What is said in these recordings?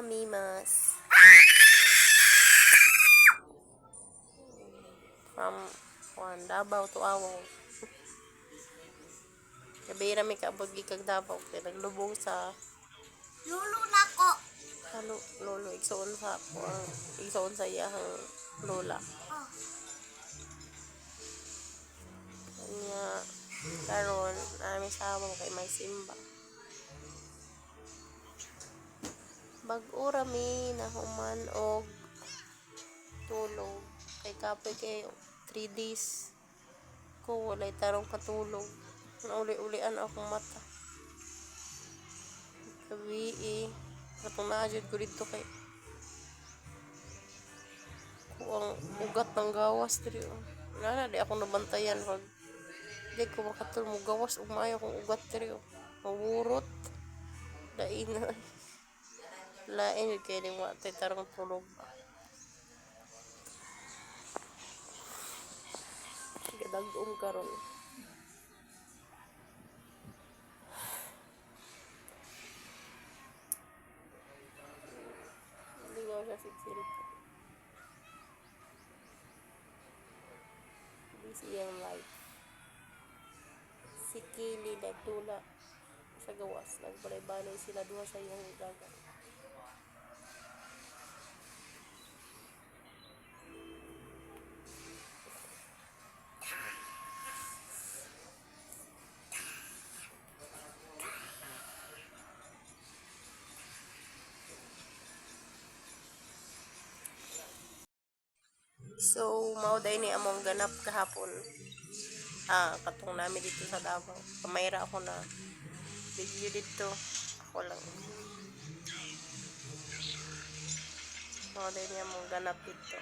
Mimas. From Davao to Awong. Gabi na may kaabot gikag Davao. Kaya naglubong sa Lulo na ko. lolo. Igsoon sa po. Igsoon sa iyahang lola. Kanya, karon namin sabang kay may simba. Bag-o rami na human og tulog. Kay kapoy kay 3 days ko walay tarong katulog. Nauli-ulian akong mata. Gabi katong naadjud ko dito kay kuang ugat ng gawas diri. Wala na di ako nabantayan pag di ko makatulog mo gawas ug maayo akong ugat diri. Mawurot. Lain na. Lain yun kaya di mo atay tarong tulog. Gadagom karon. Lingaw siya si cellphone. Busy yung life. Si Kaylee nagtula sa gawas. Nagbalay-balay sila duha sa iyong dagat. So, mauday ni among ganap kahapon. Katong namin dito sa Davao. Pamayra ako na video dito. Ako lang. Mauday ni among ganap dito.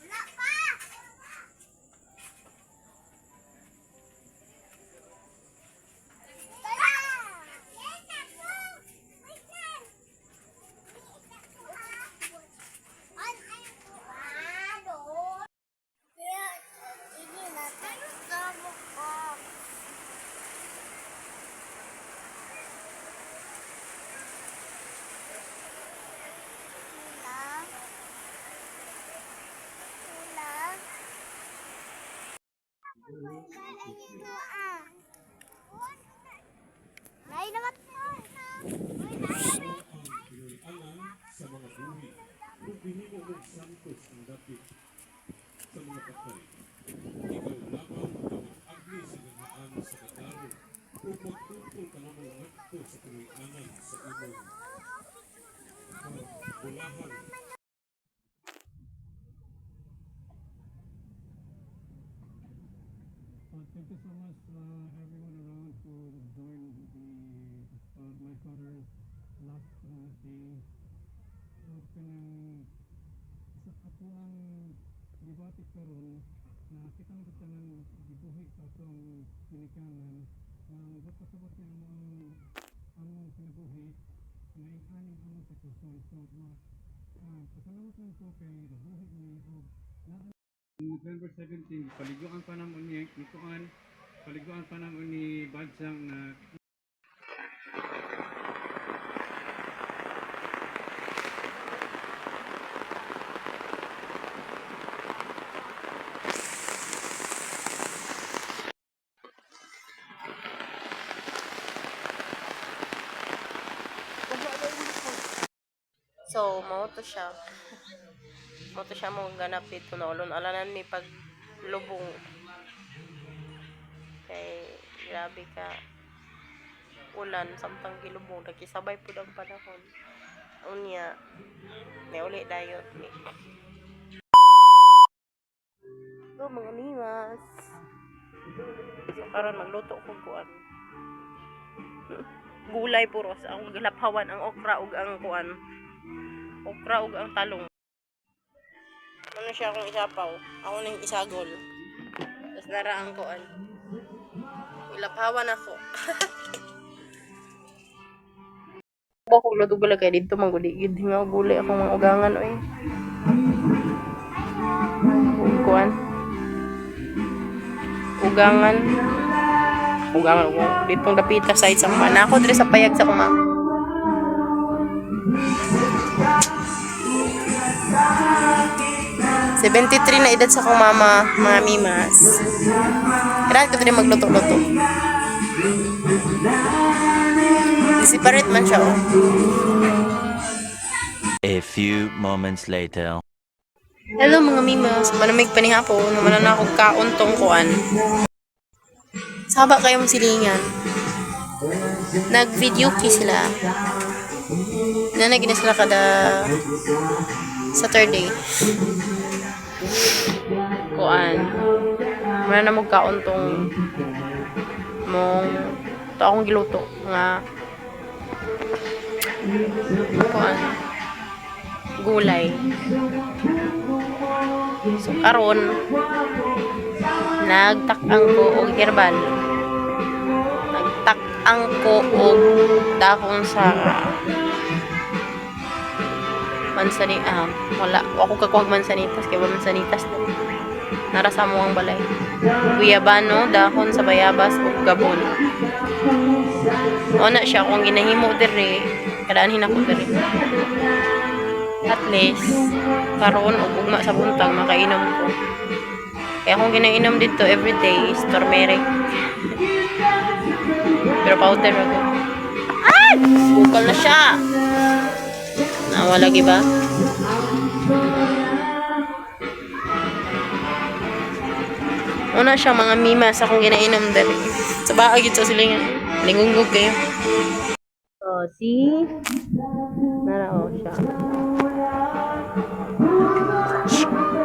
Wala pa. Nay naman. Sa mga buhi, kung pinimo mong santos ang dapit sa mga patay, ikaw lamang ang agni sa ganaan sa kataro, o magtutol ka lamang nagto sa tuloy-anan sa imong bulahan. Thank you so much everyone around to join my father's last day. Kanang sa ako ang dibati karon na kitang katanan gibuhi sa atong pinikanan ang pasabot niya ang kinabuhi na ikaning among sitwasyon. So pasalamat lang ko kay nabuhi ni og November 17, paliguan pa naman ni Nikuan, paliguan pa naman ni Badsang na So, mauto siya. Mauto siya mong ganap dito na ulon. Alanan mi pag lubong. Kay, grabe ka. Ulan, samtang gilubong. Nakisabay po ang panahon. Unya, may uli dayot ni. So, mga mimas. So, karon magluto ko kuan. Gulay puros. Ang gilaphawan, ang okra ug ang kuan. Okra ug ang talong. Ano siya akong isapaw? Ako na yung isagol. Tapos nara ang kuan. Ilaphawan ako. Ako luto gulay kay dito mangguligid nga gulay akong mga ugangan oy. Kuan. Ugangan ko ditong dapita side sa mana ako dire sa payag sa kuma. ₱73 na edad sa kong mama, mga mimas. Kailangan ko din magluto-luto. Separate man siya, oh. A few moments later. Hello mga mimas, manamig pa ni hapon, naman na akong kauntong kuan. Saba kayong silingan. Nag-video key sila. Nanagin sila kada Saturday. Kuan. Wala na magkauntong mong ito akong giluto nga kuan gulay. So karon nagtak-ang ko og herbal. Nagtak-ang ko og dahon sa wala ako kakuha mansanitas kay wala mansanitas nara sa mo ang balay. Guyabano, dahon sa bayabas ug gabon. Ona siya kung ginahimo diri, kadaanhin ako diri. At least karon og ugma sa buntag makainom ko. Kaya akong ginainom dito everyday is turmeric. Pero powder ako. Ay! Bukal na siya! Nawala ba? Una siya mga mimas akong ginainom dali. Sa baagid sa silingan. Lingunggog kayo. So, see? Narao siya.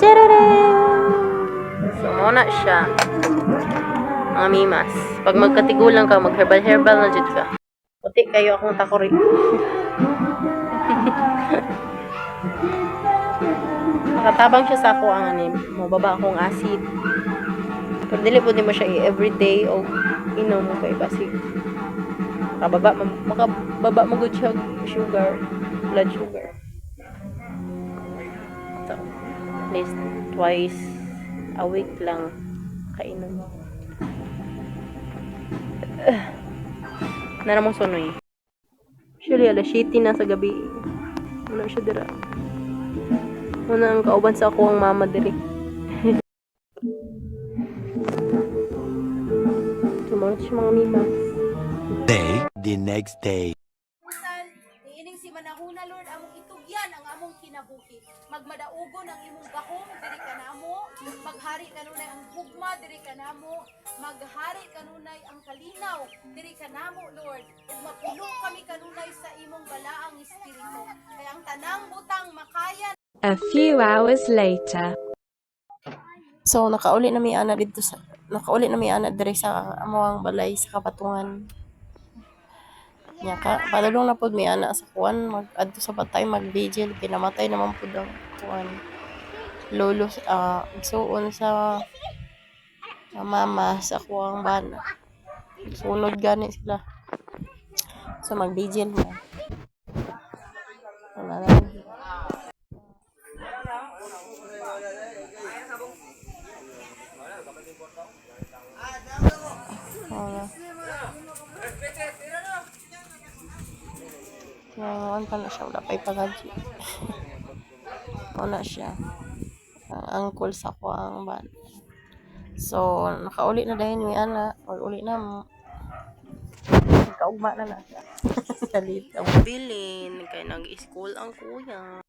Tararan! So, muna siya. Mga mimas. Pag magkatigulang ka, mag-herbal na dyan ka. Puti kayo akong takori. Makatabang siya sa ako ang anim. Mababa akong acid. Pero dili po din mo siya everyday o inom mo kay basig. Makababa mo good siya sugar, blood sugar. So, at least twice a week lang kainom. Naramong sunoy. Actually, alas 7 na sa gabi. Wala siya dira. Una ang kauban sa ako ang mama diri. Sumunod siya mga mimas. The next day. Iining si manahuna Lord among itugyan ang among kinabuhi. Magmadaugon ang imong gahom diri kanamo, maghari kanunay ang hugma diri kanamo, maghari kanunay ang kalinaw diri kanamo Lord. Ug mapuno kami kanunay sa imong balaang espiritu. Kaya ang tanang butang makayan. A few hours later. So nakauli na mi ana diri sa among balay sa kapatungan. Nya ka padulong na pud mi ana sa kuan mag-adto sa patay mag-vigil pinamatay naman pud ang kuan. Lolo igsuon sa mama sa kuang bana. Sunod gani sila. So mag-vigil mo. Wala na. Ngayon pa na siya, wala pa'y pagaji. Wala siya. Ang uncle sa ko ang ban. So, nakauli na dahil may ana. Uli na. Kaugma na siya. Salit ang bilin. Kaya nag-school ang kuya.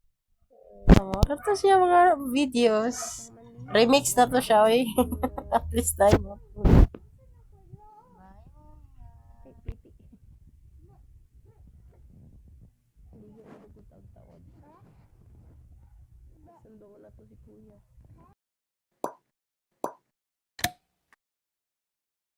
Rata siya mga videos. Remix na to siya, eh. At least time.